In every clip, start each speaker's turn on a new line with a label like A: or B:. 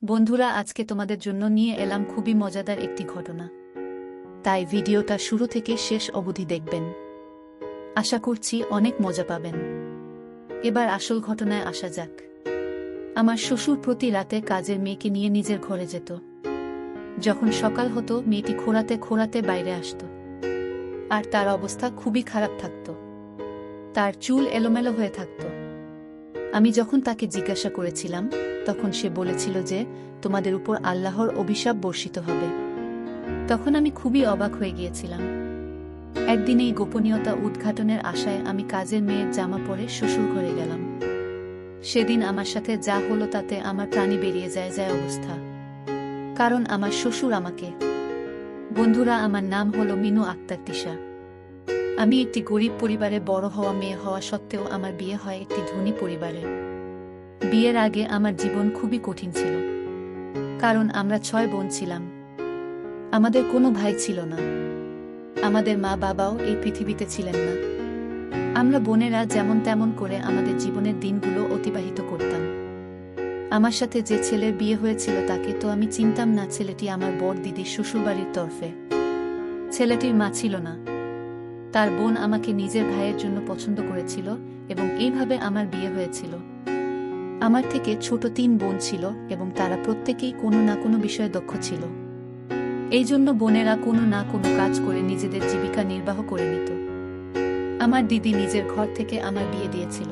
A: বন্ধুরা, আজকে তোমাদের জন্য নিয়ে এলাম খুবই মজাদার একটি ঘটনা। তাই ভিডিওটা শুরু থেকে শেষ অবধি দেখবেন। আশা করছি অনেক মজা পাবেন। এবার আসল ঘটনায় আসা যাক। আমার শ্বশুর প্রতি রাতে কাজের মেয়েকে নিয়ে নিজের ঘরে যেত। যখন সকাল হতো, মেয়েটি খোঁড়াতে খোঁড়াতে বাইরে আসত। আর তার অবস্থা খুবই খারাপ থাকত। তার চুল এলোমেলো হয়ে থাকত। আমি যখন তাকে জিজ্ঞাসা করেছিলাম, তখন সে বলেছিল যে তোমাদের উপর আল্লাহর অভিশাপ বর্ষিত হবে। তখন আমি খুবই অবাক হয়ে গিয়েছিলাম। একদিন এই গোপনীয়তা উদ্ঘাটনের আশায় আমি কাজের মেয়ের জামা পরে শ্বশুর ঘরে গেলাম। সেদিন আমার সাথে যা হলো তাতে আমার প্রাণী বেরিয়ে যায় অবস্থা। কারণ আমার শ্বশুর আমাকে। বন্ধুরা, আমার নাম হলো মিনু আক্তার তিশা। আমি একটি গরিব পরিবারে বড় হওয়া মেয়ে হওয়া সত্ত্বেও আমার বিয়ে হয় একটি ধনী পরিবারে। বিয়ের আগে আমার জীবন খুবই কঠিন ছিল। কারণ আমরা 6 বোন ছিলাম। আমাদের কোনো ভাই ছিল না। আমাদের মা বাবাও এই পৃথিবীতে ছিলেন না। আমরা বোনেরা যেমন তেমন করে আমাদের জীবনের দিনগুলো অতিবাহিত করতাম। আমার সাথে যে ছেলের বিয়ে হয়েছিল তাকে তো আমি চিনতাম না। ছেলেটি আমার বড় দিদির শ্বশুরবাড়ির তরফে। ছেলেটির মা ছিল না। তার বোন আমাকে নিজের ভাইয়ের জন্য পছন্দ করেছিল এবং এইভাবে আমার বিয়ে হয়েছিল। আমার থেকে ছোট 3 বোন ছিল এবং তারা প্রত্যেকেই কোনো না কোনো বিষয়ে দক্ষ ছিল। এই জন্য বোনেরা কোনো না কোনো কাজ করে নিজেদের জীবিকা নির্বাহ করে নিত। আমার দিদি নিজের ঘর থেকে আমার বিয়ে দিয়েছিল।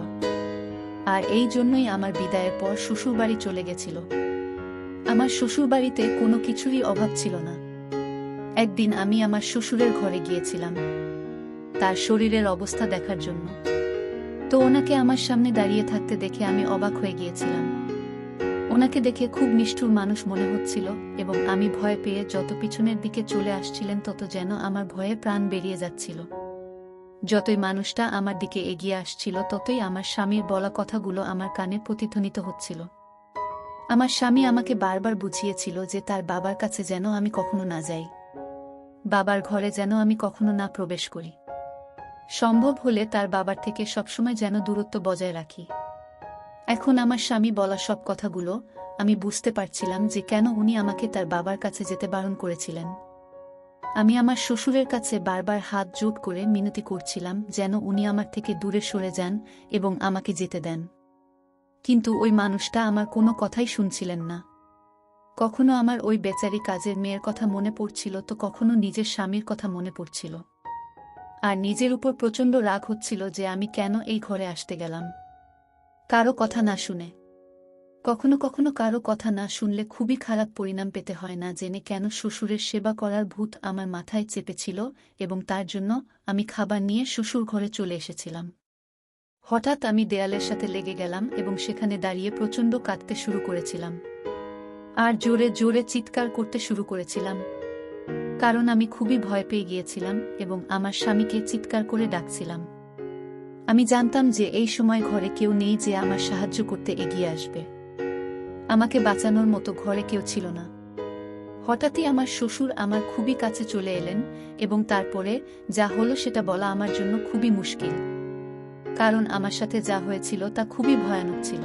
A: আর এই জন্যই আমার বিদায়ের পর শ্বশুরবাড়ি চলে গেছিল। আমার শ্বশুরবাড়িতে কোনো কিছুরই অভাব ছিল না। একদিন আমি আমার শ্বশুরের ঘরে গিয়েছিলাম তার শরীরের অবস্থা দেখার জন্য। তো ওনাকে আমার সামনে দাঁড়িয়ে থাকতে দেখে আমি অবাক হয়ে গিয়েছিলাম। ওনাকে দেখে খুব নিষ্ঠুর মানুষ মনে হচ্ছিল এবং আমি ভয় পেয়ে যত পিছনের দিকে চলে আসছিলেন তত যেন আমার ভয়ে প্রাণ বেরিয়ে যাচ্ছিল। যতই মানুষটা আমার দিকে এগিয়ে আসছিল ততই আমার স্বামীর বলা কথাগুলো আমার কানে প্রতিধ্বনিত হচ্ছিল। আমার স্বামী আমাকে বারবার বুঝিয়েছিল যে তার বাবার কাছে যেন আমি কখনো না যাই, বাবার ঘরে যেন আমি কখনো না প্রবেশ করি, সম্ভব হলে তার বাবার থেকে সবসময় যেন দূরত্ব বজায় রাখি। এখন আমার স্বামী বলা সব কথাগুলো আমি বুঝতে পারছিলাম যে কেন উনি আমাকে তার বাবার কাছে যেতে বারণ করেছিলেন। আমি আমার শ্বশুরের কাছে বারবার হাত জোট করে মিনতি করছিলাম যেন উনি আমার থেকে দূরে সরে যান এবং আমাকে যেতে দেন। কিন্তু ওই মানুষটা আমার কোনো কথাই শুনছিলেন না। কখনো আমার ওই বেচারি কাজের মেয়ের কথা মনে পড়ছিল তো কখনো নিজের স্বামীর কথা মনে পড়ছিল। আর নিজের উপর প্রচণ্ড রাগ হচ্ছিল যে আমি কেন এই ঘরে আসতে গেলাম কারো কথা না শুনে। কখনো কখনো কারো কথা না শুনলে খুবই খারাপ পরিণাম পেতে হয় না জেনে কেন শ্বশুরের সেবা করার ভূত আমার মাথায় চেপেছিল এবং তার জন্য আমি খাবার নিয়ে শ্বশুর ঘরে চলে এসেছিলাম। হঠাৎ আমি দেয়ালের সাথে লেগে গেলাম এবং সেখানে দাঁড়িয়ে প্রচণ্ড কাঁদতে শুরু করেছিলাম। আর জোরে জোরে চিৎকার করতে শুরু করেছিলাম। কারণ আমি খুবই ভয় পেয়ে গিয়েছিলাম এবং আমার স্বামীকে চিৎকার করে ডাকছিলাম। আমি জানতাম যে এই সময় ঘরে কেউ নেই যে আমার সাহায্য করতে এগিয়ে আসবে। আমাকে বাঁচানোর মতো ঘরে কেউ ছিল না। হঠাৎই আমার শ্বশুর আমার খুবই কাছে চলে এলেন এবং তারপরে যা হলো সেটা বলা আমার জন্য খুবই মুশকিল। কারণ আমার সাথে যা হয়েছিল তা খুবই ভয়ানক ছিল।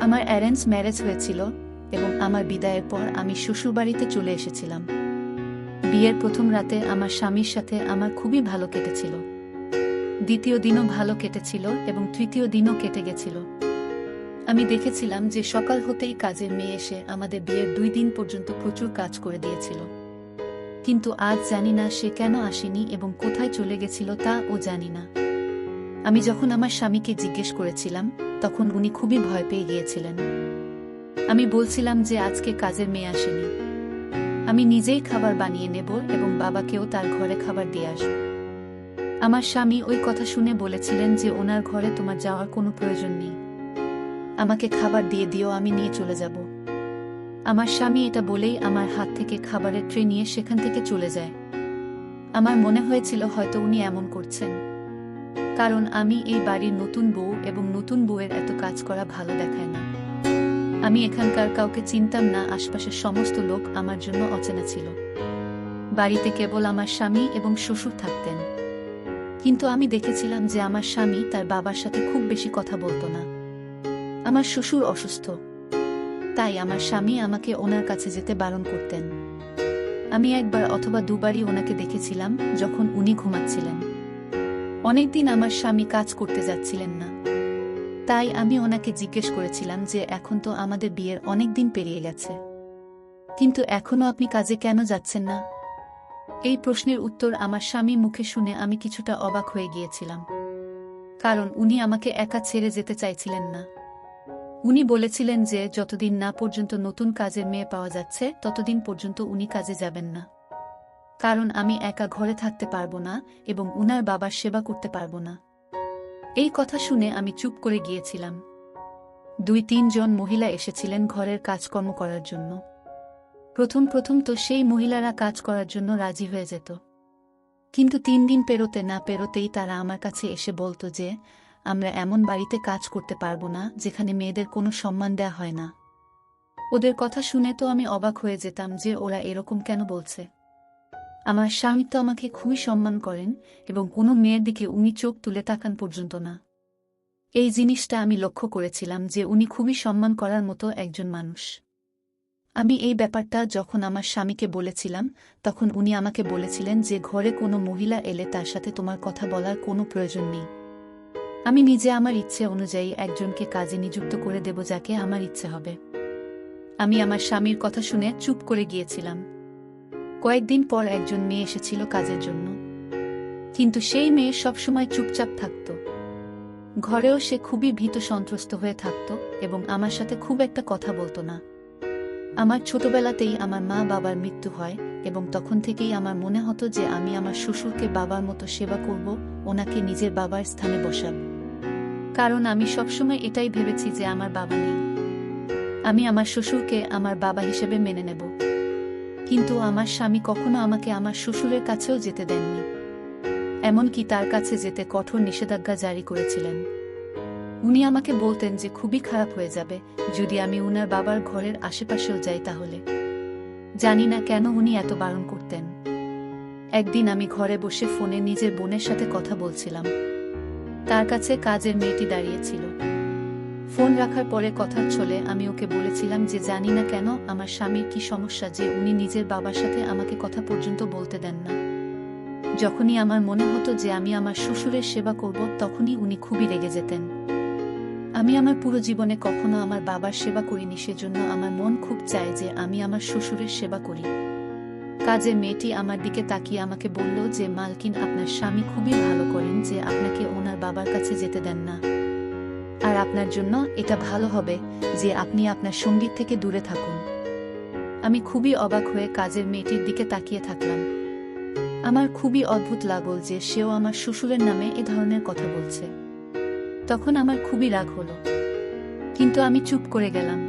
A: আমার অ্যারেঞ্জ ম্যারেজ হয়েছিল এবং আমার বিদায়ের পর আমি শ্বশুরবাড়িতে চলে এসেছিলাম। বিয়ের প্রথম রাতে আমার স্বামীর সাথে আমার খুবই ভালো কেটেছিল। দ্বিতীয় দিনও ভালো কেটেছিল এবং তৃতীয় দিনও কেটে গেছিল। আমি দেখেছিলাম যে সকাল হতেই কাজের মেয়ে এসে আমাদের বিয়ের 2 দিন পর্যন্ত প্রচুর কাজ করে দিয়েছিল। কিন্তু আজ জানি না সে কেন আসেনি এবং কোথায় চলে গেছিল তা ও জানি না। আমি যখন আমার স্বামীকে জিজ্ঞেস করেছিলাম তখন উনি খুবই ভয় পেয়ে গিয়েছিলেন। আমি বলছিলাম যে আজকে কাজের মেয়ে আসেনি, আমি নিজেই খাবার বানিয়ে নেব এবং বাবাকেও তার ঘরে খাবার দিয়ে আসব। আমার স্বামী ওই কথা শুনে বলেছিলেন যে ওনার ঘরে তোমার যাওয়ার কোনো প্রয়োজন নেই, আমাকে খাবার দিয়ে দিও, আমি নিয়ে চলে যাব। আমার স্বামী এটা বলেই আমার হাত থেকে খাবারের ট্রে নিয়ে সেখান থেকে চলে যায়। আমার মনে হয়েছিল হয়তো উনি এমন করছেন কারণ আমি এই বাড়ির নতুন বউ এবং নতুন বউয়ের এত কাজ করা ভালো দেখায় না। আমি এখানকার কাউকে চিনতাম না, আশপাশের সমস্ত লোক আমার জন্য অচেনা ছিল। বাড়িতে কেবল আমার স্বামী এবং শ্বশুর থাকতেন। কিন্তু আমি দেখেছিলাম যে আমার স্বামী তার বাবার সাথে খুব বেশি কথা বলতো না। আমার শ্বশুর অসুস্থ। তাই আমার স্বামী আমাকে ওনার কাছে যেতে বারণ করতেন। আমি একবার অথবা দুবারই ওনাকে দেখেছিলাম যখন উনি ঘুমাচ্ছিলেন। অনেকদিন আমার স্বামী কাজ করতে যাচ্ছিলেন না। তাই আমি ওনাকে জিজ্ঞেস করেছিলাম যে এখন তো আমাদের বিয়ের অনেক দিন পেরিয়ে গেছে, কিন্তু এখনো আপনি কাজে কেন যাচ্ছেন না? এই প্রশ্নের উত্তর আমার স্বামী মুখে শুনে আমি কিছুটা অবাক হয়ে গিয়েছিলাম, কারণ উনি আমাকে একা ছেড়ে যেতে চাইছিলেন না। উনি বলেছিলেন যে যতদিন না পর্যন্ত নতুন কাজের মেয়ে পাওয়া যাচ্ছে ততদিন পর্যন্ত উনি কাজে যাবেন না, কারণ আমি একা ঘরে থাকতে পারবো না এবং উনার বাবার সেবা করতে পারবো না। এই কথা শুনে আমি চুপ করে গিয়েছিলাম। 2-3 জন মহিলা এসেছিলেন ঘরের কাজকর্ম করার জন্য। প্রথম প্রথম তো সেই মহিলারা কাজ করার জন্য রাজি হয়ে যেত, কিন্তু 3 দিন পেরোতে না পেরোতেই তারা আমার কাছে এসে বলতো যে আমরা এমন বাড়িতে কাজ করতে পারবো না যেখানে মেয়েদের কোনো সম্মান দেয়া হয় না। ওদের কথা শুনে তো আমি অবাক হয়ে যেতাম যে ওরা এরকম কেন বলছে। আমার স্বামী তো আমাকে খুবই সম্মান করেন এবং কোনো মেয়ের দিকে উনি চোখ তুলে তাকান পর্যন্ত না। এই জিনিসটা আমি লক্ষ্য করেছিলাম যে উনি খুবই সম্মান করার মতো একজন মানুষ। আমি এই ব্যাপারটা যখন আমার স্বামীকে বলেছিলাম তখন উনি আমাকে বলেছিলেন যে ঘরে কোনো মহিলা এলে তার সাথে তোমার কথা বলার কোনো প্রয়োজন নেই। আমি নিজে আমার ইচ্ছে অনুযায়ী একজনকে কাজে নিযুক্ত করে দেব যাকে আমার ইচ্ছে হবে। আমি আমার স্বামীর কথা শুনে চুপ করে গিয়েছিলাম। কয়েকদিন পর একজন মেয়ে এসেছিল কাজের জন্য, কিন্তু সেই মেয়ে সবসময় চুপচাপ থাকত। ঘরেও সে খুবই ভীত সন্ত্রস্ত হয়ে থাকত এবং আমার সাথে খুব একটা কথা বলতো না। আমার ছোটবেলাতেই আমার মা বাবার মৃত্যু হয় এবং তখন থেকেই আমার মনে হতো যে আমি আমার শ্বশুরকে বাবার মতো সেবা করব, ওনাকে নিজের বাবার স্থানে বসাব। কারণ আমি সবসময় এটাই ভেবেছি যে আমার বাবা নেই, আমি আমার শ্বশুরকে আমার বাবা হিসেবে মেনে নেব। কিন্তু আমার স্বামী কখনো আমাকে আমার শ্বশুরের কাছেও যেতে দেননি, এমনকি তার কাছে যেতে কঠোর নিষেধাজ্ঞা জারি করেছিলেন। উনি আমাকে বলতেন যে খুবই খারাপ হয়ে যাবে যদি আমি উনার বাবার ঘরের আশেপাশেও যাই তাহলে। জানি না কেন উনি এত বারণ করতেন। একদিন আমি ঘরে বসে ফোনে নিজের বোনের সাথে কথা বলছিলাম। তার কাছে কাজের মেয়েটি দাঁড়িয়েছিল। ফোন রাখার পরে কথার ছলে আমি ওকে বলেছিলাম যে জানি না কেন আমার স্বামীর কি সমস্যা যে উনি নিজের বাবার সাথে আমাকে কথা পর্যন্ত বলতে দেন না। যখনই আমার মনে হতো যে আমি আমার শ্বশুরের সেবা করব তখনই উনি খুবই রেগে যেতেন। আমি আমার পুরো জীবনে কখনো আমার বাবার সেবা করিনি, সেজন্য আমার মন খুব চায় যে আমি আমার শ্বশুরের সেবা করি। কাজের মেয়েটি আমার দিকে তাকিয়ে আমাকে বলল যে মালকিন, আপনার স্বামী খুবই ভালো করেন যে আপনাকে ওনার বাবার কাছে যেতে দেন না, আর আপনার জন্য এটা ভালো হবে যে আপনি আপনার সঙ্গীত থেকে দূরে থাকুন। আমি খুবই অবাক হয়ে কাজের মেয়েটির দিকে তাকিয়ে থাকলাম। আমার খুবই অদ্ভুত লাগল যে সেও আমার শ্বশুরের নামে এ ধরনের কথা বলছে। তখন আমার খুবই রাগ হলো, কিন্তু আমি চুপ করে গেলাম।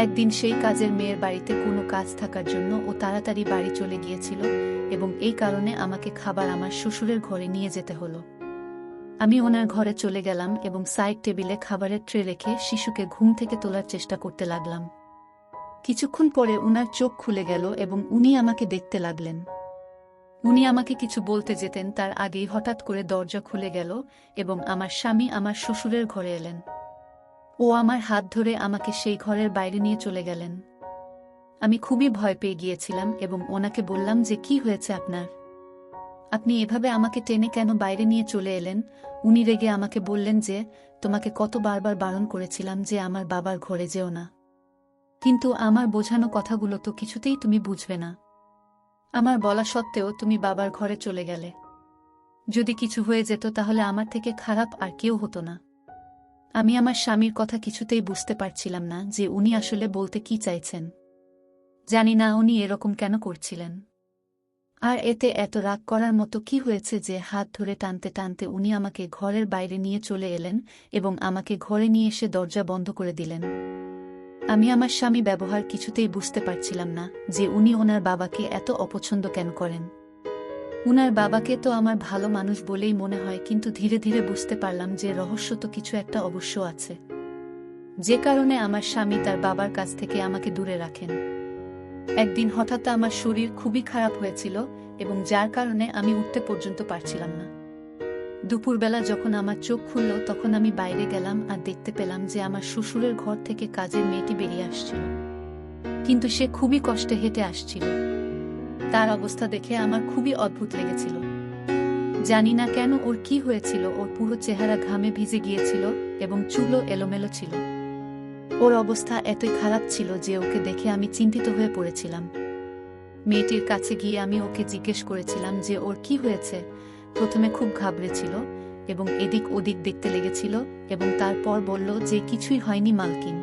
A: একদিন সেই কাজের মেয়ের বাড়িতে কোনো কাজ থাকার জন্য ও তাড়াতাড়ি বাড়ি চলে গিয়েছিল এবং এই কারণে আমাকে খাবার আমার শ্বশুরের ঘরে নিয়ে যেতে হলো। আমি ওনার ঘরে চলে গেলাম এবং সাইড টেবিলে খাবারের ট্রে রেখে শিশুকে ঘুম থেকে তোলার চেষ্টা করতে লাগলাম। কিছুক্ষণ পরে উনার চোখ খুলে গেল এবং উনি আমাকে দেখতে লাগলেন। উনি আমাকে কিছু বলতে যেতেন তার আগেই হঠাৎ করে দরজা খুলে গেল এবং আমার স্বামী আমার শ্বশুরের ঘরে এলেন। ও আমার হাত ধরে আমাকে সেই ঘরের বাইরে নিয়ে চলে গেলেন। আমি খুবই ভয় পেয়ে গিয়েছিলাম এবং ওনাকে বললাম যে কি হয়েছে আপনার? আপনি এভাবে আমাকে টেনে কেন বাইরে নিয়ে চলে এলেন? উনি রেগে আমাকে বললেন যে তোমাকে কত বারবার বারণ করেছিলাম যে আমার বাবার ঘরে যেও না, কিন্তু আমার বোঝানো কথাগুলো তো কিছুতেই তুমি বুঝবে না। আমার বলা সত্ত্বেও তুমি বাবার ঘরে চলে গেলে। যদি কিছু হয়ে যেত তাহলে আমার থেকে খারাপ আর কেউ হতো না। আমি আমার স্বামীর কথা কিছুতেই বুঝতে পারছিলাম না যে উনি আসলে বলতে কি চাইছেন। জানি না উনি এরকম কেন করছিলেন। আর এতে এত রাগ করার মতো কি হয়েছে যে হাত ধরে টানতে টানতে উনি আমাকে ঘরের বাইরে নিয়ে চলে এলেন এবং আমাকে ঘরে নিয়ে এসে দরজা বন্ধ করে দিলেন। আমি আমার স্বামী ব্যবহার কিছুতেই বুঝতে পারছিলাম না যে উনি ওনার বাবাকে এত অপছন্দ কেন করেন। উনার বাবাকে তো আমার ভালো মানুষ বলেই মনে হয়, কিন্তু ধীরে ধীরে বুঝতে পারলাম যে রহস্য তো কিছু একটা অবশ্য আছে, যে কারণে আমার স্বামী তার বাবার কাছ থেকে আমাকে দূরে রাখেন। একদিন হঠাৎ আমার শরীর খুবই খারাপ হয়েছিল এবং যার কারণে আমি উঠতে পর্যন্ত পারছিলাম না। দুপুরবেলা যখন আমার চোখ খুলল তখন আমি বাইরে গেলাম আর দেখতে পেলাম যে আমার শ্বশুরের ঘর থেকে কাজের মেয়েটি বেরিয়ে আসছিল, কিন্তু সে খুবই কষ্টে হেঁটে আসছিল। তার অবস্থা দেখে আমার খুবই অদ্ভুত লেগেছিল। জানি না কেন ওর কি হয়েছিল, ওর পুরো চেহারা ঘামে ভিজে গিয়েছিল এবং চুলও এলোমেলো ছিল। ওর অবস্থা এতই খারাপ ছিল যে ওকে দেখে আমি চিন্তিত হয়ে পড়েছিলাম। মেয়েটির কাছে গিয়ে আমি ওকে জিজ্ঞেস করেছিলাম যে ওর কি হয়েছে। প্রথমে খুব ঘাবড়েছিল এবং এদিক ওদিক দেখতে লেগেছিল এবং তারপর বলল যে কিছুই হয়নি মালকিন,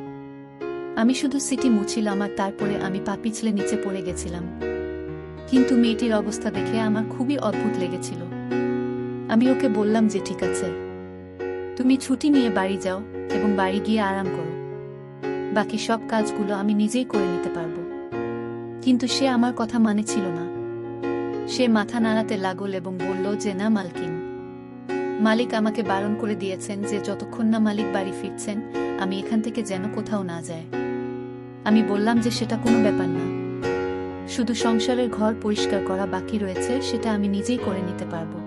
A: আমি শুধু সিটি মুছিলাম আর তারপরে আমি পা পিছলে নিচে পড়ে গেছিলাম। কিন্তু মেয়েটির অবস্থা দেখে আমার খুবই অদ্ভুত লেগেছিল। আমি ওকে বললাম যে ঠিক আছে, তুমি ছুটি নিয়ে বাড়ি যাও এবং বাড়ি গিয়ে আরাম করো, বাকি সব কাজগুলো আমি নিজেই করে নিতে পারবো। কিন্তু সে আমার কথা মানেছিল না। সে মাথা নাড়াতে লাগল এবং বলল যে না মালকিন, মালিক আমাকে বারণ করে দিয়েছেন যে যতক্ষণ না মালিক বাড়ি ফিরছেন আমি এখান থেকে যেন কোথাও না যায়। আমি বললাম যে সেটা কোনো ব্যাপার না, শুধু সংসারের ঘর পরিষ্কার করা বাকি রয়েছে, সেটা আমি নিজেই করে নিতে পারবো।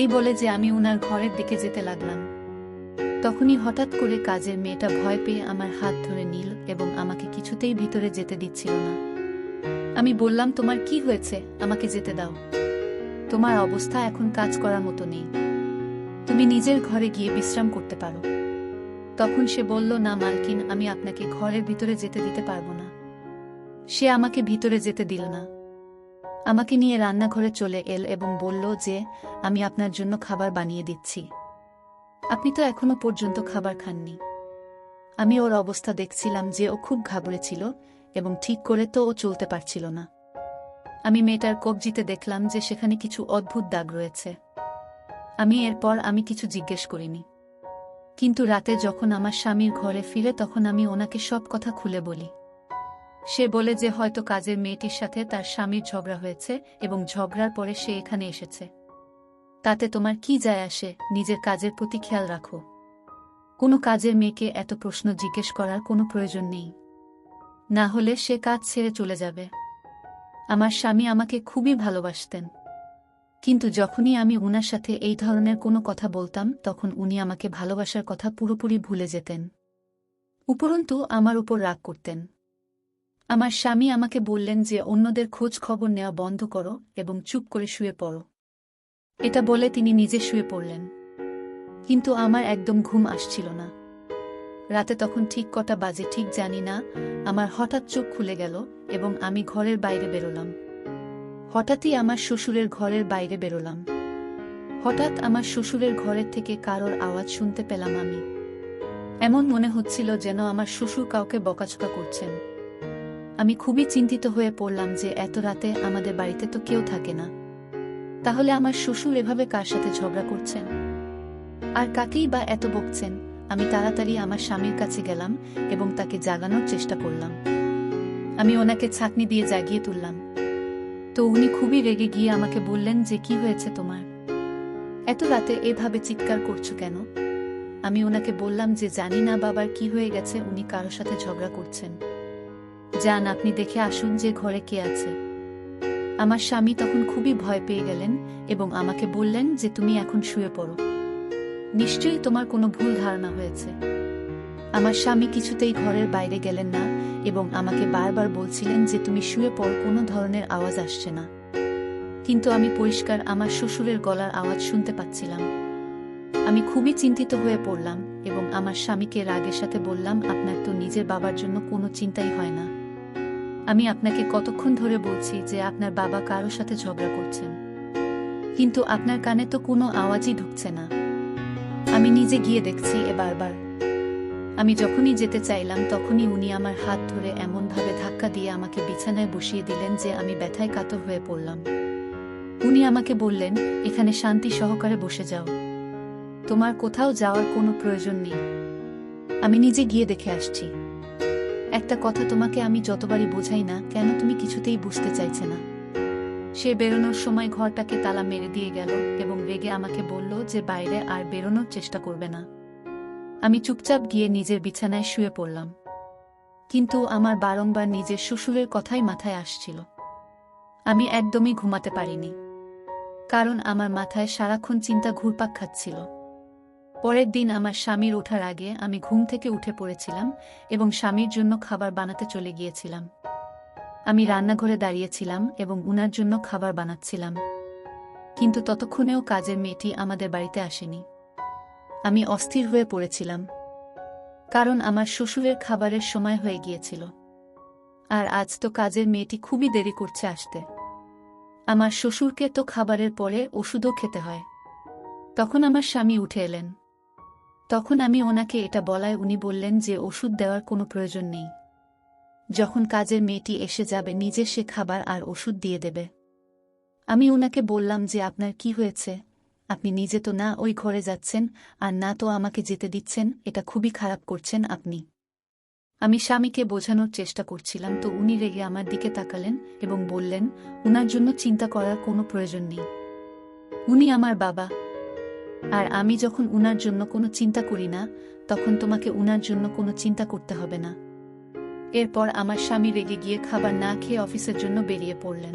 A: এই বলে যে আমি উনার ঘরের দিকে যেতে লাগলাম, তখনই হঠাৎ করে কাজের মেয়েটা ভয় পেয়ে আমার হাত ধরে নিল এবং আমাকে কিছুতেই ভিতরে যেতে দিচ্ছিল না। আমি বললাম, তোমার কি হয়েছে? আমাকে যেতে দাও, তোমার অবস্থা এখন কাজ করার মতো নেই, তুমি নিজের ঘরে গিয়ে বিশ্রাম করতে পারো। তখন সে বলল, না মালকিন, আমি আপনাকে ঘরের ভিতরে যেতে দিতে পারবো না। সে আমাকে ভিতরে যেতে দিল না, আমাকে নিয়ে রান্নাঘরে চলে এল এবং বলল যে আমি আপনার জন্য খাবার বানিয়ে দিচ্ছি, আপনি তো এখনো পর্যন্ত খাবার খাননি। আমি ওর অবস্থা দেখছিলাম যে ও খুব ঘাবড়েছিল এবং ঠিক করে তো ও চলতে পারছিল না। আমি মেয়েটার কবজিতে দেখলাম যে সেখানে কিছু অদ্ভুত দাগ রয়েছে। আমি কিছু জিজ্ঞেস করিনি, কিন্তু রাতে যখন আমার স্বামীর ঘরে ফিরে তখন আমি ওনাকে সব কথা খুলে বলি। সে বলে যে হয়তো কাজের মেয়েটির সাথে তার স্বামীর ঝগড়া হয়েছে এবং ঝগড়ার পরে সে এখানে এসেছে। তাতে তোমার কি যায় আসে? নিজের কাজের প্রতি খেয়াল রাখো। কোনো কাজের মেয়েকে এত প্রশ্ন জিজ্ঞেস করার কোনো প্রয়োজন নেই, না হলে সে কাজ ছেড়ে চলে যাবে। আমার স্বামী আমাকে খুবই ভালোবাসতেন, কিন্তু যখনই আমি উনার সাথে এই ধরনের কোনো কথা বলতাম তখন উনি আমাকে ভালোবাসার কথা পুরোপুরি ভুলে যেতেন, উপরন্তু আমার উপর রাগ করতেন। আমার স্বামী আমাকে বললেন যে অন্যদের খোঁজ খবর নেওয়া বন্ধ করো এবং চুপ করে শুয়ে পড়ো। এটা বলে তিনি নিজে শুয়ে পড়লেন, কিন্তু আমার একদম ঘুম আসছিল না। রাতে তখন ঠিক কটা বাজে ঠিক জানি না, আমার হঠাৎ চোখ খুলে গেল এবং আমি ঘরের বাইরে বেরোলাম। হঠাৎই আমার শ্বশুরের ঘরের বাইরে বেরোলাম। হঠাৎ আমার শ্বশুরের ঘরের থেকে কারোর আওয়াজ শুনতে পেলাম আমি। এমন মনে হচ্ছিল যেন আমার শ্বশুর কাউকে বকাঝকা করছেন। আমি খুবই চিন্তিত হয়ে পড়লাম যে এত রাতে আমাদের বাড়িতে তো কেউ থাকে না, তাহলে আমার শ্বশুর এভাবে কার সাথে ঝগড়া করছেন আর কাকেই বা এত বকছেন। আমি তাড়াতাড়ি আমার স্বামীর কাছে গেলাম এবং তাকে জাগানোর চেষ্টা করলাম। আমি ওনাকে ছাঁকনি দিয়ে জাগিয়ে তুললাম, তো উনি খুবই রেগে গিয়ে আমাকে বললেন যে কি হয়েছে তোমার, এত রাতে এভাবে চিৎকার করছো কেন? আমি ওনাকে বললাম যে জানি না বাবার কি হয়ে গেছে, উনি কারো সাথে ঝগড়া করছেন, যান আপনি দেখে আসুন যে ঘরে কে আছে। আমার স্বামী তখন খুবই ভয় পেয়ে গেলেন এবং আমাকে বললেন যে তুমি এখন শুয়ে পড়ো, নিশ্চয়ই তোমার কোনো ভুল ধারণা হয়েছে। আমার স্বামী কিছুতেই ঘরের বাইরে গেলেন না এবং আমাকে বারবার বলছিলেন যে তুমি শুয়ে পড়ো, কোনো ধরনের আওয়াজ আসছে না। কিন্তু আমি পরিষ্কার আমার শ্বশুরের গলার আওয়াজ শুনতে পাচ্ছিলাম। আমি খুবই চিন্তিত হয়ে পড়লাম এবং আমার স্বামীকে রাগের সাথে বললাম, আপনার তো নিজের বাবার জন্য কোনো চিন্তাই হয় না। আমি আপনাকে কতক্ষণ ধরে বলছি যে আপনার বাবা কারো সাথে ঝগড়া করছেন, কিন্তু আপনার কানে তো কোনো আওয়াজই ঢুকছে না। আমি নিজে গিয়ে দেখছি বারবার। আমি যখনই যেতে চাইলাম তখনই উনি আমার হাত ধরে এমনভাবে ধাক্কা দিয়ে আমাকে বিছানায় বসিয়ে দিলেন যে আমি ব্যথায় কাতর হয়ে পড়লাম। উনি আমাকে বললেন, এখানে শান্তি সহকারে বসে যাও, তোমার কোথাও যাওয়ার কোনো প্রয়োজন নেই, আমি নিজে গিয়ে দেখে আসছি। একটা কথা তোমাকে আমি যতবারই বোঝাই না কেন, তুমি কিছুতেই বুঝতে চাইছে না। সে বেরোনোর সময় ঘরটাকে তালা মেরে দিয়ে গেল এবং রেগে আমাকে বলল যে বাইরে আর বেরোনোর চেষ্টা করবে না। আমি চুপচাপ গিয়ে নিজের বিছানায় শুয়ে পড়লাম, কিন্তু আমার বারংবার নিজের শ্বশুরের কথাই মাথায় আসছিল। আমি একদমই ঘুমাতে পারিনি, কারণ আমার মাথায় সারাক্ষণ চিন্তা ঘুরপাক খাচ্ছিল। পরের দিন আমার স্বামীর ওঠার আগে আমি ঘুম থেকে উঠে পড়েছিলাম এবং স্বামীর জন্য খাবার বানাতে চলে গিয়েছিলাম। আমি রান্নাঘরে দাঁড়িয়েছিলাম এবং উনার জন্য খাবার বানাচ্ছিলাম, কিন্তু ততক্ষণেও কাজের মেয়েটি আমাদের বাড়িতে আসেনি। আমি অস্থির হয়ে পড়েছিলাম, কারণ আমার শ্বশুরের খাবারের সময় হয়ে গিয়েছিল, আর আজ তো কাজের মেয়েটি খুবই দেরি করছে আসতে। আমার শ্বশুরকে তো খাবারের পরে ওষুধও খেতে হয়। তখন আমার স্বামী উঠে এলেন। তখন আমি ওনাকে এটা বলায় উনি বললেন যে ওষুধ দেওয়ার কোনো প্রয়োজন নেই। যখন কাজের মেয়েটি এসে যাবে নিজে সে খাবার আর ওষুধ দিয়ে দেবে। আমি ওনাকে বললাম যে আপনার কি হয়েছে? আপনি নিজে তো না ওই ঘরে যাচ্ছেন আর না তো আমাকে যেতে দিচ্ছেন, এটা খুবই খারাপ করছেন আপনি। আমি স্বামীকে বোঝানোর চেষ্টা করছিলাম তো উনি রেগে আমার দিকে তাকালেন এবং বললেন, উনার জন্য চিন্তা করার কোনো প্রয়োজন নেই। উনি আমার বাবা, আর আমি যখন উনার জন্য কোনো চিন্তা করি না তখন তোমাকে উনার জন্য কোনো চিন্তা করতে হবে না। এরপর আমার স্বামী রেগে গিয়ে খাবার না খেয়ে অফিসের জন্য বেরিয়ে পড়লেন।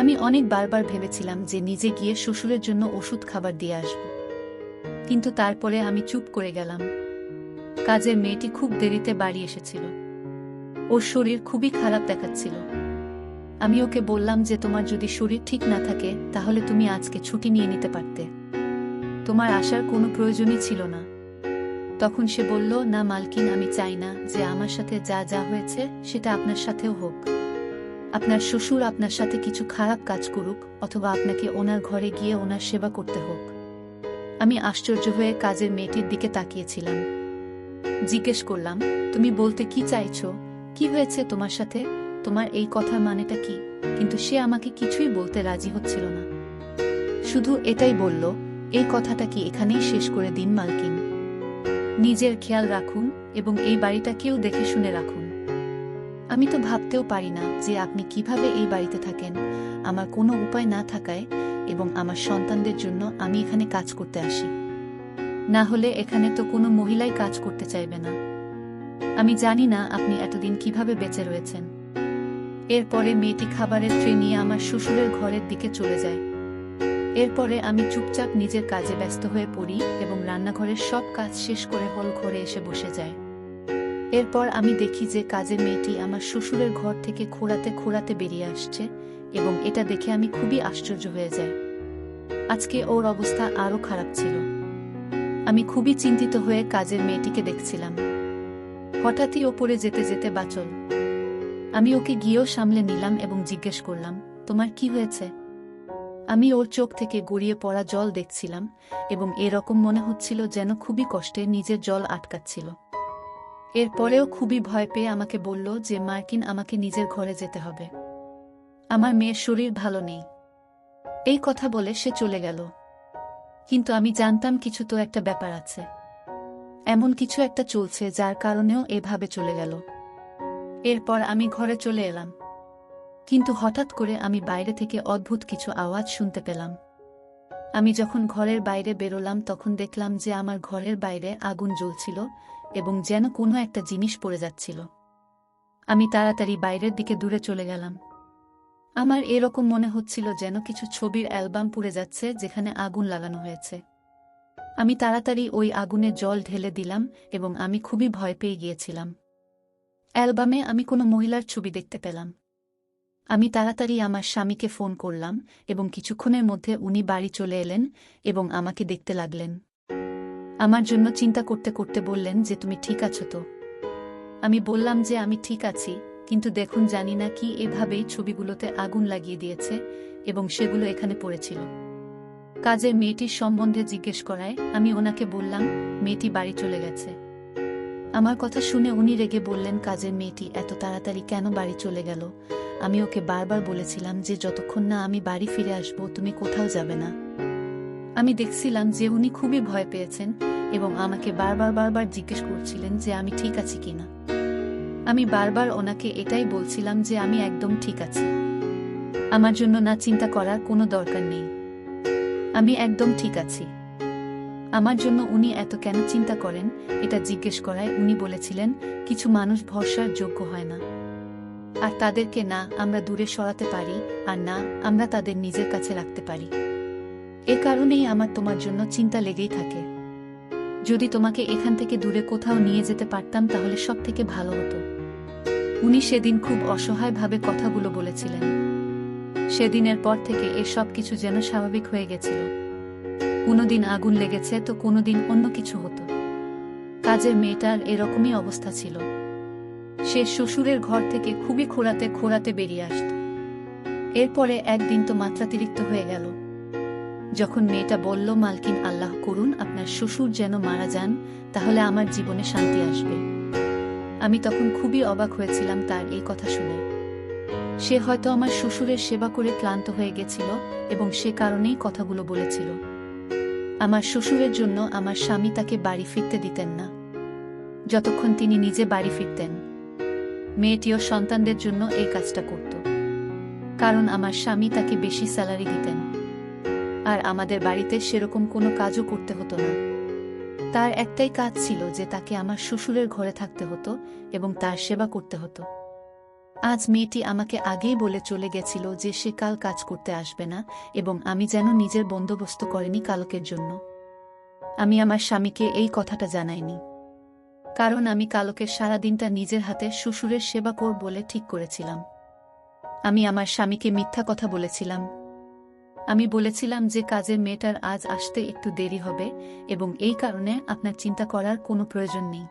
A: আমি অনেক বারবার ভেবেছিলাম যে নিজে গিয়ে শ্বশুরের জন্য ওষুধ খাবার দিয়ে আসব, কিন্তু তারপরে আমি চুপ করে গেলাম। কাজের মেয়েটি খুব দেরিতে বাড়ি এসেছিল। ওর শরীর খুবই খারাপ দেখাচ্ছিল। আমি ওকে বললাম যে তোমার যদি শরীর ঠিক না থাকে তাহলে তুমি আজকে ছুটি নিয়ে নিতে পারতে, তোমার আসার কোনো প্রয়োজনই ছিল না। তখন সে বলল, না মালকিন, আমি চাই না যে আমার সাথে যা যা হয়েছে সেটা আপনার সাথেও হোক। আপনার শ্বশুর আপনার সাথে কিছু খারাপ কাজ করুক অথবা আপনাকে ওনার ঘরে গিয়ে ওনার সেবা করতে হোক। আমি আশ্চর্য হয়ে কাজের মেয়েটির দিকে তাকিয়েছিলাম। জিজ্ঞেস করলাম, তুমি বলতে কি চাইছো? কি হয়েছে তোমার সাথে? তোমার এই কথার মানেটা কি? কিন্তু সে আমাকে কিছুই বলতে রাজি হচ্ছিল না। শুধু এটাই বলল, এই কথাটা কি এখানেই শেষ করে দিন মালকিন। নিজের খেয়াল রাখুন এবং এই বাড়িটাকেও দেখে শুনে রাখুন। আমি তো ভাবতেও পারি না যে আপনি কিভাবে এই বাড়িতে থাকেন আমার কোনো উপায় না থাকায়, এবং আমার সন্তানদের জন্য আমি এখানে কাজ করতে আসি। না হলে এখানে তো কোনো মহিলাই কাজ করতে চাইবে না। আমি জানি না আপনি এতদিন কিভাবে বেঁচে রয়েছেন। এরপরে মেয়েটি খাবারের ট্রে নিয়ে আমার শ্বশুরের ঘরের দিকে চলে যায়। এরপরে আমি চুপচাপ নিজের কাজে ব্যস্ত হয়ে পড়ি এবং রান্নাঘরের সব কাজ শেষ করে হল ঘরে এসে বসে যায়। এরপর আমি দেখি যে কাজের মেয়েটি আমার শ্বশুরের ঘর থেকে খোঁড়াতে খোঁড়াতে বেরিয়ে আসছে এবং এটা দেখে আমি খুবই আশ্চর্য হয়ে যাই। আজকে ওর অবস্থা আরও খারাপ ছিল। আমি খুবই চিন্তিত হয়ে কাজের মেয়েটিকে দেখছিলাম। হঠাৎই ওপরে যেতে যেতে বাঁচল। আমি ওকে গিয়েও সামলে নিলাম এবং জিজ্ঞেস করলাম, তোমার কি হয়েছে? আমি ওর চোখ থেকে গড়িয়ে পড়া জল দেখছিলাম এবং এরকম মনে হচ্ছিল যেন খুবই কষ্টে নিজের জল আটকাচ্ছিল। এরপরেও খুবই ভয় পেয়ে আমাকে বলল যে মার্কিন, আমাকে নিজের ঘরে যেতে হবে, আমার মেয়ের শরীর ভালো নেই। এই কথা বলে সে চলে গেল। কিন্তু আমি জানতাম কিছু তো একটা ব্যাপার আছে, এমন কিছু একটা চলছে যার কারণেও এভাবে চলে গেল। এরপর আমি ঘরে চলে এলাম, কিন্তু হঠাৎ করে আমি বাইরে থেকে অদ্ভুত কিছু আওয়াজ শুনতে পেলাম। আমি যখন ঘরের বাইরে বেরোলাম তখন দেখলাম যে আমার ঘরের বাইরে আগুন জ্বলছিল এবং যেন কোনো একটা জিনিস পড়ে যাচ্ছিল। আমি তাড়াতাড়ি বাইরের দিকে দূরে চলে গেলাম। আমার এরকম মনে হচ্ছিল যেন কিছু ছবির অ্যালবাম পুড়ে যাচ্ছে যেখানে আগুন লাগানো হয়েছে। আমি তাড়াতাড়ি ওই আগুনে জল ঢেলে দিলাম এবং আমি খুবই ভয় পেয়ে গিয়েছিলাম। অ্যালবামে আমি কোনো মহিলার ছবি দেখতে পেলাম। আমি তাড়াতাড়ি আমার স্বামীকে ফোন করলাম এবং কিছুক্ষণের মধ্যে উনি বাড়ি চলে এলেন এবং আমাকে দেখতে লাগলেন। আমার জন্য চিন্তা করতে করতে বললেন যে তুমি ঠিক আছো তো? আমি বললাম যে আমি ঠিক আছি, কিন্তু দেখুন জানি না কি এভাবেই ছবিগুলোতে আগুন লাগিয়ে দিয়েছে এবং সেগুলো এখানে পড়েছিল। কাজের মেয়েটির সম্বন্ধে জিজ্ঞেস করায় আমি ওনাকে বললাম মেয়েটি বাড়ি চলে গেছে। আমার কথা শুনে উনি রেগে বললেন, কাজের মেয়েটি এত তাড়াতাড়ি কেন বাড়ি চলে গেল? আমি ওকে বারবার বলেছিলাম যে যতক্ষণ না আমি বাড়ি ফিরে আসব তুমি কোথাও যাবে না। আমি দেখছিলাম যে উনি খুবই ভয় পেয়েছেন এবং আমাকে বারবার জিজ্ঞেস করছিলেন যে আমি ঠিক আছি কিনা। আমি বারবার ওনাকে এটাই বলছিলাম যে আমি একদম ঠিক আছি, আমার জন্য না চিন্তা করার কোনো দরকার নেই, আমি একদম ঠিক আছি। আমার জন্য উনি এত কেন চিন্তা করেন এটা জিজ্ঞেস করায় উনি বলেছিলেন, কিছু মানুষ ভরসার যোগ্য হয় না। আর তাদেরকে না আমরা দূরে সরাতে পারি, আর না আমরা তাদের নিজের কাছে রাখতে পারি। এ কারণেই আমার তোমার জন্য চিন্তা লেগেই থাকে। যদি তোমাকে এখান থেকে দূরে কোথাও নিয়ে যেতে পারতাম তাহলে সব থেকে ভালো হতো। উনি সেদিন খুব অসহায়ভাবে কথাগুলো বলেছিলেন। সেদিনের পর থেকে এর সব কিছু যেন স্বাভাবিক হয়ে গেছিল। কোনোদিন আগুন লেগেছে তো কোনোদিন অন্য কিছু হতো। কাজের মেয়েটার এরকমই অবস্থা ছিল। সে শ্বশুরের ঘর থেকে খুবই খোঁড়াতে খোঁড়াতে বেরিয়ে আসত। এরপরে একদিন তো মাত্রাতিরিক্ত হয়ে গেল। যখন মেয়েটা বলল, মালকিন আল্লাহ করুন আপনার শ্বশুর যেন মারা যান, তাহলে আমার জীবনে শান্তি আসবে। আমি তখন খুবই অবাক হয়েছিলাম তার এই কথা শুনে। সে হয়তো আমার শ্বশুরের সেবা করে ক্লান্ত হয়ে গেছিল এবং সে কারণেই কথাগুলো বলেছিল। আমার শ্বশুরের জন্য আমার স্বামী তাকে বাড়ি ফিরতে দিতেন না। যতক্ষণ তিনি নিজে বাড়ি ফিরতেন, মেয়েটিও সন্তানদের জন্য এই কাজটা করত। কারণ আমার স্বামী তাকে বেশি স্যালারি দিতেন, আর আমাদের বাড়িতে সেরকম কোনো কাজও করতে হতো না। তার একটাই কাজ ছিল যে তাকে আমার শ্বশুরের ঘরে থাকতে হতো এবং তার সেবা করতে হতো। আজ মেয়েটি আমাকে আগেই বলে চলে গেছিল যে সে কাল কাজ করতে আসবে না এবং আমি যেন নিজের বন্দোবস্ত করিনি কালকের জন্য। আমি আমার স্বামীকে এই কথাটা জানাইনি, কারণ আমি কালকের সারাদিনটা নিজের হাতে শ্বশুরের সেবা করব বলে ঠিক করেছিলাম। আমি আমার স্বামীকে মিথ্যা কথা বলেছিলাম। আমি বলেছিলাম যে কাজের মেয়েটার আজ আসতে একটু দেরি হবে এবং এই কারণে আপনার চিন্তা করার কোনো প্রয়োজন নেই।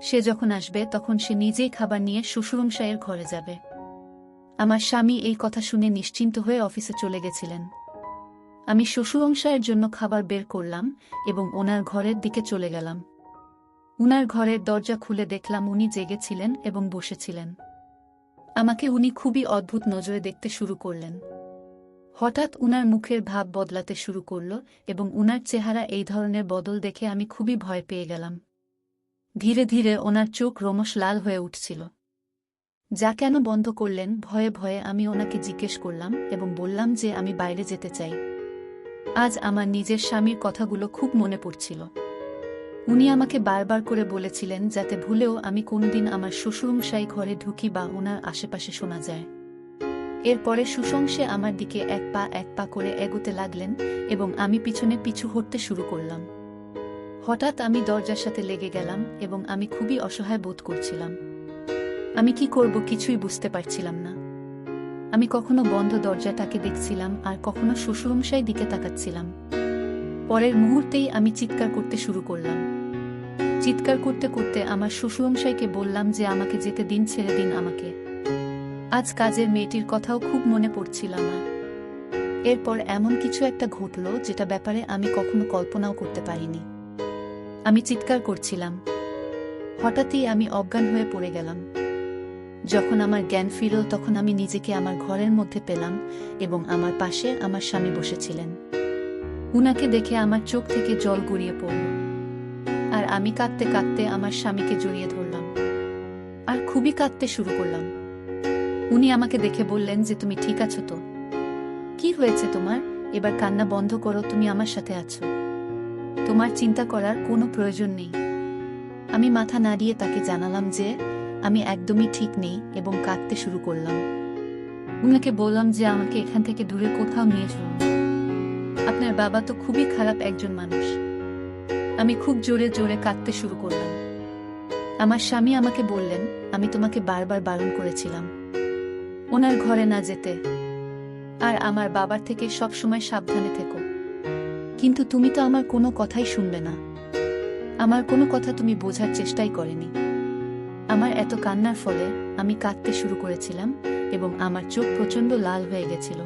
A: সে যখন আসবে তখন সে নিজেই খাবার নিয়ে শ্বশুরমশাইয়ের ঘরে যাবে। আমার স্বামী এই কথা শুনে নিশ্চিন্ত হয়ে অফিসে চলে গেছিলেন। আমি শ্বশুরমশাইয়ের জন্য খাবার বের করলাম এবং ওনার ঘরের দিকে চলে গেলাম। উনার ঘরের দরজা খুলে দেখলাম উনি জেগেছিলেন এবং বসেছিলেন। আমাকে উনি খুবই অদ্ভুত নজরে দেখতে শুরু করলেন। হঠাৎ উনার মুখের ভাব বদলাতে শুরু করল এবং উনার চেহারা এই ধরনের বদল দেখে আমি খুবই ভয় পেয়ে গেলাম। ধীরে ধীরে ওনার চোখ রোমশ লাল হয়ে উঠছিল। যা কেন বন্ধ করলেন? ভয়ে ভয়ে আমি ওনাকে জিজ্ঞেস করলাম এবং বললাম যে আমি বাইরে যেতে চাই। আজ আমার নিজের স্বামীর কথাগুলো খুব মনে পড়ছিল। উনি আমাকে বারবার করে বলেছিলেন যাতে ভুলেও আমি কোনোদিন আমার শ্বশুরমশাই ঘরে ঢুকি বা ওনার আশেপাশে শোনা যায়। এরপরে সুসংসে আমার দিকে এক পা করে এগোতে লাগলেন এবং আমি পিছনে পিছু হটতে শুরু করলাম। হঠাৎ আমি দরজার সাথে লেগে গেলাম এবং আমি খুবই অসহায় বোধ করছিলাম। আমি কি করব কিছুই বুঝতে পারছিলাম না। আমি কখনো বন্ধ দরজাটাকে দেখছিলাম আর কখনো শ্বশুরমশাই দিকে তাকাচ্ছিলাম। পরের মুহূর্তেই আমি চিৎকার করতে শুরু করলাম। চিৎকার করতে করতে আমার শ্বশুরমশাইকে বললাম যে আমাকে যেতে দিন, ছেড়ে দিন আমাকে। আজ কাজের মেয়েটির কথাও খুব মনে পড়ছিল আমার। এরপর এমন কিছু একটা ঘটল যেটা ব্যাপারে আমি কখনো কল্পনাও করতে পারিনি। আমি চিৎকার করছিলাম। হঠাৎই আমি অজ্ঞান হয়ে পড়ে গেলাম। যখন আমার জ্ঞান ফিরল তখন আমি নিজেকে আমার ঘরের মধ্যে পেলাম এবং আমার পাশে আমার স্বামী বসেছিলেন। উনাকে দেখে আমার চোখ থেকে জল গড়িয়ে পড়ল, আর আমি কাঁদতে কাঁদতে আমার স্বামীকে জড়িয়ে ধরলাম আর খুবই কাঁদতে শুরু করলাম। উনি আমাকে দেখে বললেন যে তুমি ঠিক আছো তো? কি হয়েছে তোমার? এবার কান্না বন্ধ করো, তুমি আমার সাথে আছো, তোমার চিন্তা করার কোনো প্রয়োজন নেই। আমি মাথা নাড়িয়ে তাকে জানালাম যে আমি একদমই ঠিক নেই এবং কাঁদতে শুরু করলাম। উনাকে বললাম যে আমাকে এখান থেকে দূরে কোথাও নিয়ে চলুন, আপনার বাবা তো খুবই খারাপ একজন মানুষ। আমি খুব জোরে জোরে কাঁদতে শুরু করলাম। আমার স্বামী আমাকে বললেন, আমি তোমাকে বারবার বারণ করেছিলাম ওনার ঘরে না যেতে, আর আমার বাবার থেকে সবসময় সাবধানে থেকো, কিন্তু তুমি তো আমার কোনো কথাই শুনবে না। আমার কোনো কথা তুমি বোঝার চেষ্টাই করেনি। আমার এত কান্নার ফলে আমি কাঁদতে শুরু করেছিলাম এবং আমার চোখ প্রচণ্ড লাল হয়ে গেছিল।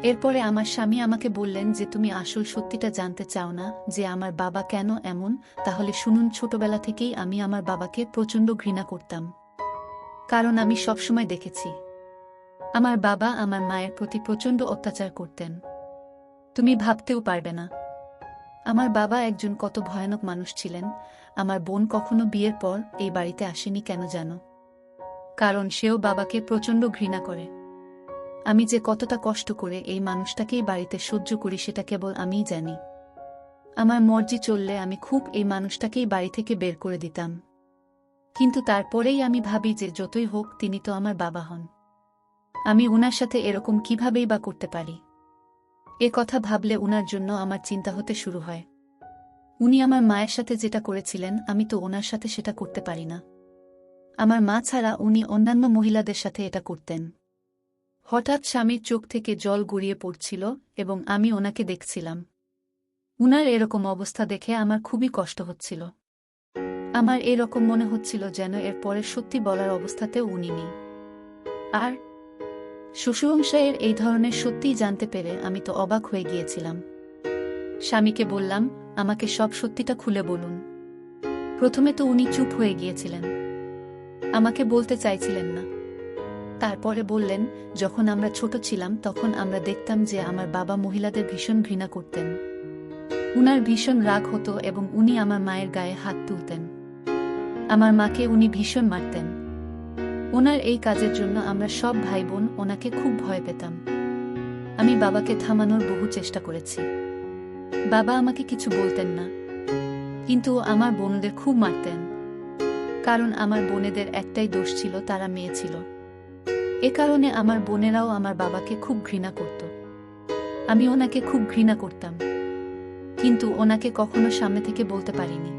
A: এরপরে আমার স্বামী আমাকে বললেন যে তুমি আসল সত্যিটা জানতে চাও না যে আমার বাবা কেন এমন? তাহলে শুনুন, ছোটবেলা থেকেই আমি আমার বাবাকে প্রচণ্ড ঘৃণা করতাম, কারণ আমি সবসময় দেখেছি আমার বাবা আমার মায়ের প্রতি প্রচণ্ড অত্যাচার করতেন। তুমি ভাবতেও পারবে না আমার বাবা একজন কত ভয়ানক মানুষ ছিলেন। আমার বোন কখনো বিয়ের পর এই বাড়িতে আসেনি, কেন জানো? কারণ সেও বাবাকে প্রচণ্ড ঘৃণা করে। আমি যে কতটা কষ্ট করে এই মানুষটাকেই বাড়িতে সহ্য করি সেটা কেবল আমিই জানি। আমার মর্জি চললে আমি খুব এই মানুষটাকেই বাড়ি থেকে বের করে দিতাম। কিন্তু তারপরেই আমি ভাবি যে যতই হোক তিনি তো আমার বাবা হন। আমি উনার সাথে এরকম কিভাবেই বা করতে পারি? এ কথা ভাবলে উনার জন্য আমার চিন্তা হতে শুরু হয়। উনি আমার মায়ের সাথে যেটা করেছিলেন আমি তো ওনার সাথে সেটা করতে পারি না। আমার মা ছাড়া উনি অন্যান্য মহিলাদের সাথে এটা করতেন। হঠাৎ স্বামীর চোখ থেকে জল গড়িয়ে পড়ছিল এবং আমি ওনাকে দেখছিলাম। উনার এরকম অবস্থা দেখে আমার খুবই কষ্ট হচ্ছিল। আমার এরকম মনে হচ্ছিল যেন এর পরে সত্যি বলার অবস্থাতেও উনি নেই। আর শ্বশুরমশাইয়ের এই ধরনের সত্যিই জানতে পেরে আমি তো অবাক হয়ে গিয়েছিলাম। স্বামীকে বললাম, আমাকে সব সত্যিটা খুলে বলুন। প্রথমে তো উনি চুপ হয়ে গিয়েছিলেন, আমাকে বলতে চাইছিলেন না। তারপরে বললেন, যখন আমরা ছোট ছিলাম তখন আমরা দেখতাম যে আমার বাবা মহিলাদের ভীষণ ঘৃণা করতেন। উনার ভীষণ রাগ হতো এবং উনি আমার মায়ের গায়ে হাত তুলতেন। আমার মাকে উনি ভীষণ মারতেন। ওনার এই কাজের জন্য আমরা সব ভাই বোন ওনাকে খুব ভয় পেতাম। আমি বাবাকে থামানোর বহু চেষ্টা করেছি। বাবা আমাকে কিছু বলতেন না, কিন্তু আমার বোনদের খুব মারতেন। কারণ আমার বোনেদের একটাই দোষ ছিল, তারা মেয়ে ছিল। এ কারণে আমার বোনেরাও আমার বাবাকে খুব ঘৃণা করত। আমি ওনাকে খুব ঘৃণা করতাম, কিন্তু ওনাকে কখনো সামনে থেকে বলতে পারিনি।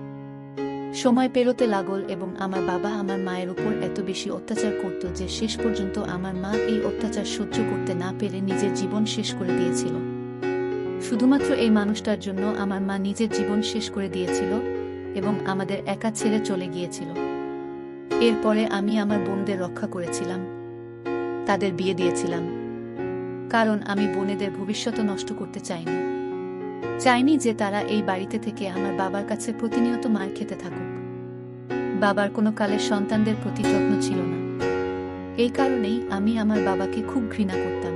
A: সময় পেরোতে লাগল এবং আমার বাবা আমার মায়ের উপর এত বেশি অত্যাচার করত যে শেষ পর্যন্ত আমার মা এই অত্যাচার সহ্য করতে না পেরে নিজের জীবন শেষ করে দিয়েছিল। শুধুমাত্র এই মানুষটার জন্য আমার মা নিজের জীবন শেষ করে দিয়েছিল এবং আমাদের একা ছেড়ে চলে গিয়েছিল। এরপরে আমি আমার বোনদের রক্ষা করেছিলাম, তাদের বিয়ে দিয়েছিলাম। কারণ আমি বোনেদের ভবিষ্যৎ নষ্ট করতে চাইনি যে তারা এই বাড়িতে থেকে আমার বাবার কাছে প্রতিনিয়ত মার খেতে থাকুক। বাবার কোনো কালের সন্তানদের প্রতি যত্ন ছিল না। এই কারণেই আমি আমার বাবাকে খুব ঘৃণা করতাম।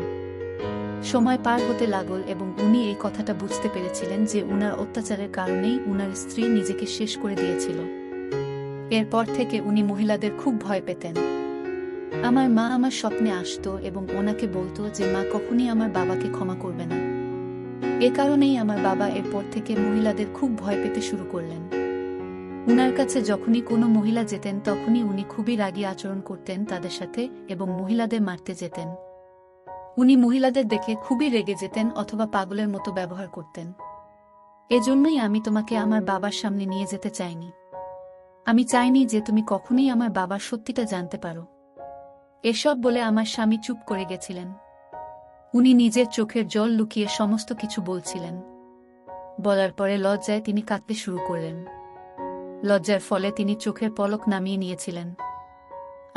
A: সময় পার হতে লাগল এবং উনি এই কথাটা বুঝতে পেরেছিলেন যে উনার অত্যাচারের কারণেই উনার স্ত্রী নিজেকে শেষ করে দিয়েছিল। এরপর থেকে উনি মহিলাদের খুব ভয় পেতেন। আমার মা আমার স্বপ্নে আসতো এবং ওনাকে বলতো যে মা কখনই আমার বাবাকে ক্ষমা করবে না। এ কারণেই আমার বাবা এরপর থেকে মহিলাদের খুব ভয় পেতে শুরু করলেন। উনার কাছে যখনই কোনো মহিলা যেতেন তখনই উনি খুবই রাগী আচরণ করতেন তাদের সাথে এবং মহিলাদের মারতে যেতেন। উনি মহিলাদের দেখে খুবই রেগে যেতেন অথবা পাগলের মতো ব্যবহার করতেন। এজন্যই আমি তোমাকে আমার বাবার সামনে নিয়ে যেতে চাইনি। আমি চাইনি যে তুমি কখনোই আমার বাবার সত্যিটা জানতে পারো। এসব বলে আমার স্বামী চুপ করে গেছিলেন। উনি নিজের চোখের জল লুকিয়ে সমস্ত কিছু বলছিলেন। বলার পরে লজ্জায় তিনি কাঁদতে শুরু করলেন। লজ্জার ফলে তিনি চোখের পলক নামিয়ে নিয়েছিলেন।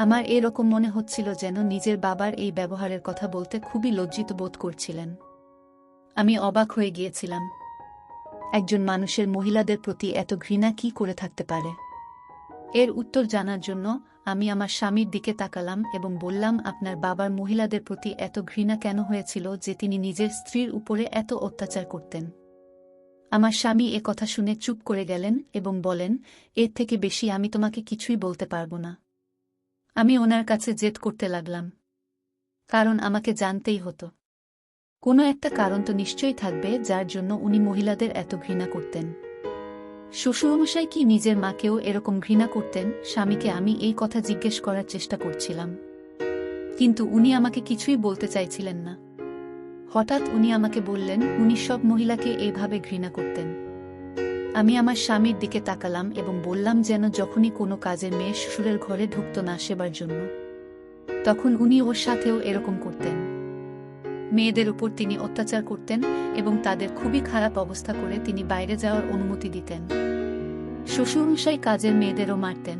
A: আমার এরকম মনে হচ্ছিল যেন নিজের বাবার এই ব্যবহারের কথা বলতে খুবই লজ্জিত বোধ করছিলেন। আমি অবাক হয়ে গিয়েছিলাম। একজন মানুষের মহিলাদের প্রতি এত ঘৃণা কি করে থাকতে পারে? এর উত্তর জানার জন্য আমি আমার স্বামীর দিকে তাকালাম এবং বললাম, আপনার বাবার মহিলাদের প্রতি এত ঘৃণা কেন হয়েছিল যে তিনি নিজের স্ত্রীর উপরে এত অত্যাচার করতেন? আমার স্বামী এ কথা শুনে চুপ করে গেলেন এবং বলেন, এর থেকে বেশি আমি তোমাকে কিছুই বলতে পারবো না। আমি ওনার কাছে জেদ করতে লাগলাম, কারণ আমাকে জানতেই হতো। কোনো একটা কারণ তো নিশ্চয়ই থাকবে যার জন্য উনি মহিলাদের এত ঘৃণা করতেন। শ্বশুরমশাই কি নিজের মাকেও এরকম ঘৃণা করতেন? স্বামীকে আমি এই কথা জিজ্ঞেস করার চেষ্টা করছিলাম, কিন্তু উনি আমাকে কিছুই বলতে চাইছিলেন না। হঠাৎ উনি আমাকে বললেন, উনি সব মহিলাকে এইভাবে ঘৃণা করতেন। আমি আমার স্বামীর দিকে তাকালাম এবং বললাম যেন যখনই কোনো কাজের মেয়ে শ্বশুরের ঘরে ঢুকত না সেবার জন্য, তখন উনি ওর সাথেও এরকম করতেন। মেয়েদের উপর তিনি অত্যাচার করতেন এবং তাদের খুবই খারাপ অবস্থা করে তিনি বাইরে যাওয়ার অনুমতি দিতেন। শ্বশুরমশাই কাজের মেয়েদেরও মারতেন।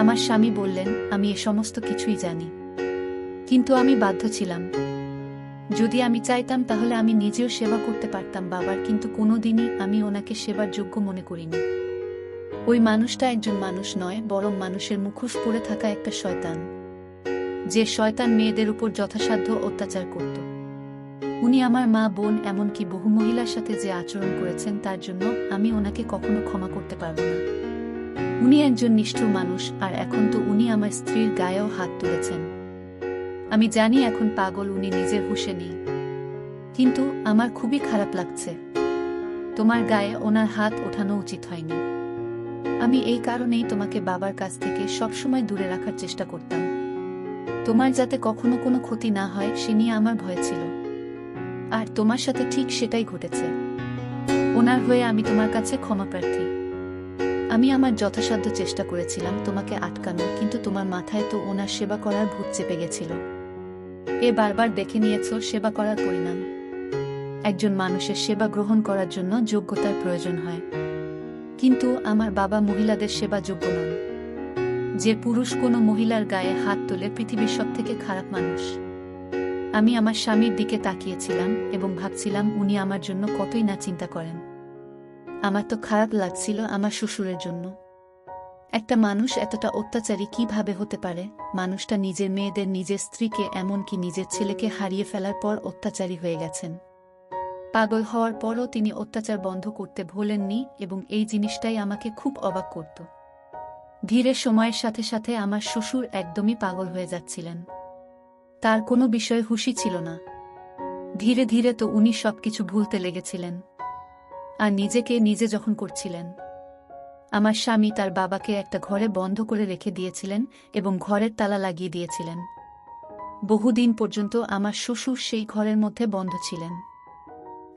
A: আমার স্বামী বললেন, আমি এ সমস্ত কিছুই জানি, কিন্তু আমি বাধ্য ছিলাম। যদি আমি চাইতাম তাহলে আমি নিজেও সেবা করতে পারতাম বাবার, কিন্তু কোনোদিনই আমি ওনাকে সেবার যোগ্য মনে করিনি। ওই মানুষটা একজন মানুষ নয়, বরং মানুষের মুখোশ পরে থাকা একটা শয়তান, যে শয়তান মেয়েদের উপর যথাসাধ্য অত্যাচার করত। উনি আমার মা, বোন, এমনকি বহু মহিলার সাথে যে আচরণ করেছেন তার জন্য আমি ওনাকে কখনো ক্ষমা করতে পারব না। উনি একজন নিষ্ঠুর মানুষ, আর এখন তো উনি আমার স্ত্রীর গায়েও হাত তুলেছেন। আমি জানি এখন পাগল, উনি নিজের হুঁশে নেই, কিন্তু আমার খুবই খারাপ লাগছে। তোমার গায়ে ওনার হাত ওঠানো উচিত হয়নি। আমি এই কারণেই তোমাকে বাবার কাছ থেকে সবসময় দূরে রাখার চেষ্টা করতাম। তোমার যাতে কখনো কোনো ক্ষতি না হয় সে নিয়ে আমার ভয় ছিল। আর তোমার সাথে ঠিক সেটাই ঘটেছে। ওনার হয়ে আমি তোমার কাছে ক্ষমা প্রার্থী। আমি আমার যথাসাধ্য চেষ্টা করেছিলাম তোমাকে আটকানো, কিন্তু তোমার মাথায় তো ওনার সেবা করার ভূত চেপে গেছিল। বারবার দেখে নিয়েছ সেবা করার পরিণাম। একজন মানুষের সেবা গ্রহণ করার জন্য যোগ্যতার প্রয়োজন হয়, কিন্তু আমার বাবা মহিলাদের সেবা যোগ্য নন। যে পুরুষ কোনো মহিলার গায়ে হাত তোলে পৃথিবীর সবথেকে খারাপ মানুষ। আমি আমার স্বামীর দিকে তাকিয়েছিলাম এবং ভাবছিলাম উনি আমার জন্য কতই না চিন্তা করেন। আমার তো খারাপ লাগছিল আমার শ্বশুরের জন্য। একটা মানুষ এতটা অত্যাচারী কিভাবে হতে পারে? মানুষটা নিজের মেয়েদের, নিজের স্ত্রীকে, এমনকি নিজের ছেলেকে হারিয়ে ফেলার পর অত্যাচারী হয়ে গেছেন। পাগল হওয়ার পরও তিনি অত্যাচার বন্ধ করতে ভোলেননি, এবং এই জিনিসটাই আমাকে খুব অবাক করত। ধীরে সময়ের সাথে সাথে আমার শ্বশুর একদমই পাগল হয়ে যাচ্ছিলেন। তার কোনো বিষয়ে হুঁশি ছিল না। ধীরে ধীরে তো উনি সবকিছু ভুলতে লেগেছিলেন, আর নিজেকে নিজে যখন করছিলেন। আমার স্বামী তার বাবাকে একটা ঘরে বন্ধ করে রেখে দিয়েছিলেন এবং ঘরের তালা লাগিয়ে দিয়েছিলেন। বহুদিন পর্যন্ত আমার শ্বশুর সেই ঘরের মধ্যে বন্ধ ছিলেন।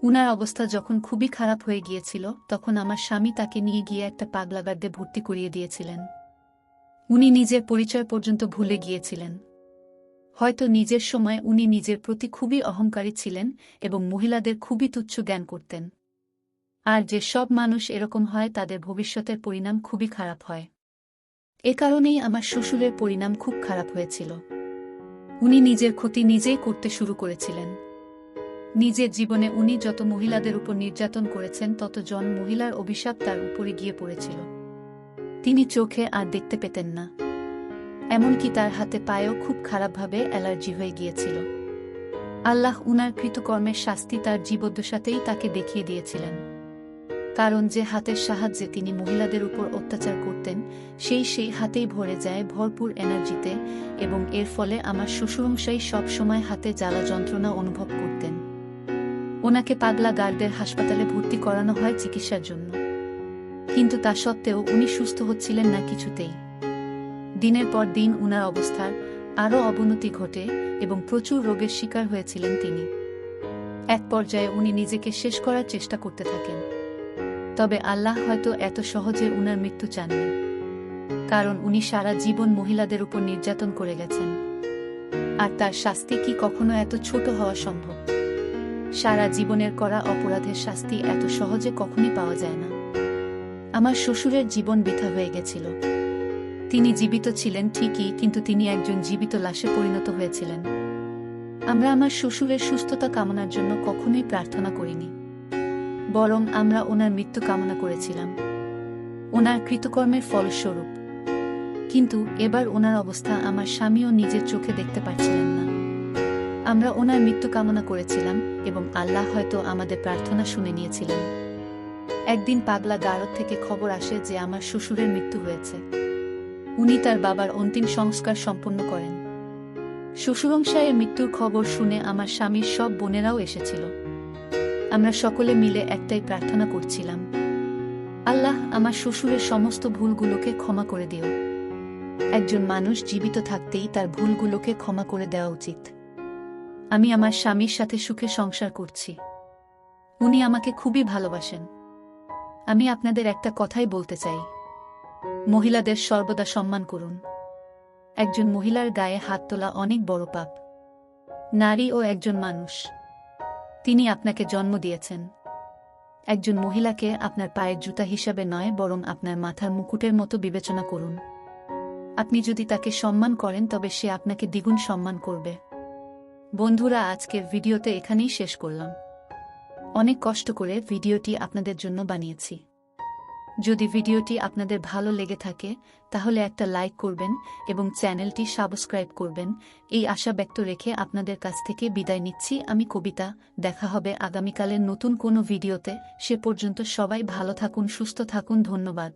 A: উনার অবস্থা যখন খুবই খারাপ হয়ে গিয়েছিল, তখন আমার স্বামী তাকে নিয়ে গিয়ে একটা পাগলাগারদে ভর্তি করিয়ে দিয়েছিলেন। উনি নিজের পরিচয় পর্যন্ত ভুলে গিয়েছিলেন। হয়তো নিজের সময় উনি নিজের প্রতি খুবই অহংকারী ছিলেন এবং মহিলাদের খুবই তুচ্ছ জ্ঞান করতেন। আর যে সব মানুষ এরকম হয় তাদের ভবিষ্যতের পরিণাম খুবই খারাপ হয়। এ কারণেই আমার শ্বশুরের পরিণাম খুব খারাপ হয়েছিল। উনি নিজের ক্ষতি নিজেই করতে শুরু করেছিলেন। নিজের জীবনে উনি যত মহিলাদের উপর নির্যাতন করেছেন, ততজন মহিলার অভিশাপ তার উপরে গিয়ে পড়েছিল। তিনি চোখে আর দেখতে পেতেন না। এমনকি তার হাতে পায়েও খুব খারাপভাবে অ্যালার্জি হয়ে গিয়েছিল। আল্লাহ উনার কৃতকর্মের শাস্তি তার জীবদ্দশাতেই তাকে দেখিয়ে দিয়েছিলেন। কারণ যে হাতের সাহায্যে তিনি মহিলাদের উপর অত্যাচার করতেন, সেই হাতেই ভরে যায় ভরপুর এনার্জিতে, এবং এর ফলে আমার শ্বশুরমশাই সব সময় হাতে জ্বালা যন্ত্রণা অনুভব করতেন। ওনাকে পাগলা গারদের হাসপাতালে ভর্তি করানো হয় চিকিৎসার জন্য, কিন্তু তা সত্ত্বেও উনি সুস্থ হচ্ছিলেন না কিছুতেই। দিনের পর দিন উনার অবস্থার আরও অবনতি ঘটে এবং প্রচুর রোগের শিকার হয়েছিলেন তিনি। এক পর্যায়ে উনি নিজেকে শেষ করার চেষ্টা করতে থাকেন। তবে আল্লাহ হয়তো এত সহজে উনার মৃত্যু চাননি, কারণ উনি সারা জীবন মহিলাদের উপর নির্যাতন করে গেছেন। আর তার শাস্তি কি কখনো এত ছোট হওয়া সম্ভব? সারা জীবনের করা অপরাধের শাস্তি এত সহজে কখনই পাওয়া যায় না। আমার শ্বশুরের জীবন বৃথা হয়ে গেছিল। তিনি জীবিত ছিলেন ঠিকই, কিন্তু তিনি একজন জীবিত লাশে পরিণত হয়েছিলেন। আমরা আমার শ্বশুরের সুস্থতা কামনার জন্য কখনোই প্রার্থনা করিনি, বরং আমরা ওনার মৃত্যু কামনা করেছিলাম, ওনার কৃতকর্মের ফলস্বরূপ। কিন্তু এবার ওনার অবস্থা আমার স্বামীও নিজের চোখে দেখতে পাচ্ছিলেন না। আমরা ওনার মৃত্যু কামনা করেছিলাম এবং আল্লাহ হয়তো আমাদের প্রার্থনা শুনে নিয়েছিলেন। একদিন পাগলা গারদ থেকে খবর আসে যে আমার শ্বশুরের মৃত্যু হয়েছে। উনি তার বাবার অন্তিম সংস্কার সম্পন্ন করেন। শ্বশুরমশাইয়ের মৃত্যুর খবর শুনে আমার স্বামীর সব বোনেরাও এসেছিল। আমরা সকলে মিলে একটাই প্রার্থনা করছিলাম, আল্লাহ আমার শ্বশুরের সমস্ত ভুলগুলোকে ক্ষমা করে দিও। একজন মানুষ জীবিত থাকতেই তার ভুলগুলোকে ক্ষমা করে দেওয়া উচিত। আমি আমার স্বামীর সাথে সুখে সংসার করছি। উনি আমাকে খুবই ভালোবাসেন। আমি আপনাদের একটা কথাই বলতে চাই, মহিলাদের সর্বদা সম্মান করুন। একজন মহিলার গায়ে হাত তোলা অনেক বড় পাপ। নারী ও একজন মানুষ। তিনি আপনাকে জন্ম দিয়েছেন। একজন মহিলাকে আপনার পায়ের জুতা হিসাবে নয়, বরং আপনার মাথার মুকুটের মতো বিবেচনা করুন। আপনি যদি তাকে সম্মান করেন, তবে সে আপনাকে দ্বিগুণ সম্মান করবে। বন্ধুরা, আজকের ভিডিওতে এখানেই শেষ করলাম। অনেক কষ্ট করে ভিডিওটি আপনাদের জন্য বানিয়েছি। যদি ভিডিওটি আপনাদের ভালো লেগে থাকে তাহলে একটা লাইক করবেন এবং চ্যানেলটি সাবস্ক্রাইব করবেন, এই আশা ব্যক্ত রেখে আপনাদের কাছ থেকে বিদায় নিচ্ছি আমি কবিতা। দেখা হবে আগামীকালের নতুন কোনো ভিডিওতে। সে পর্যন্ত সবাই ভালো থাকুন, সুস্থ থাকুন। ধন্যবাদ।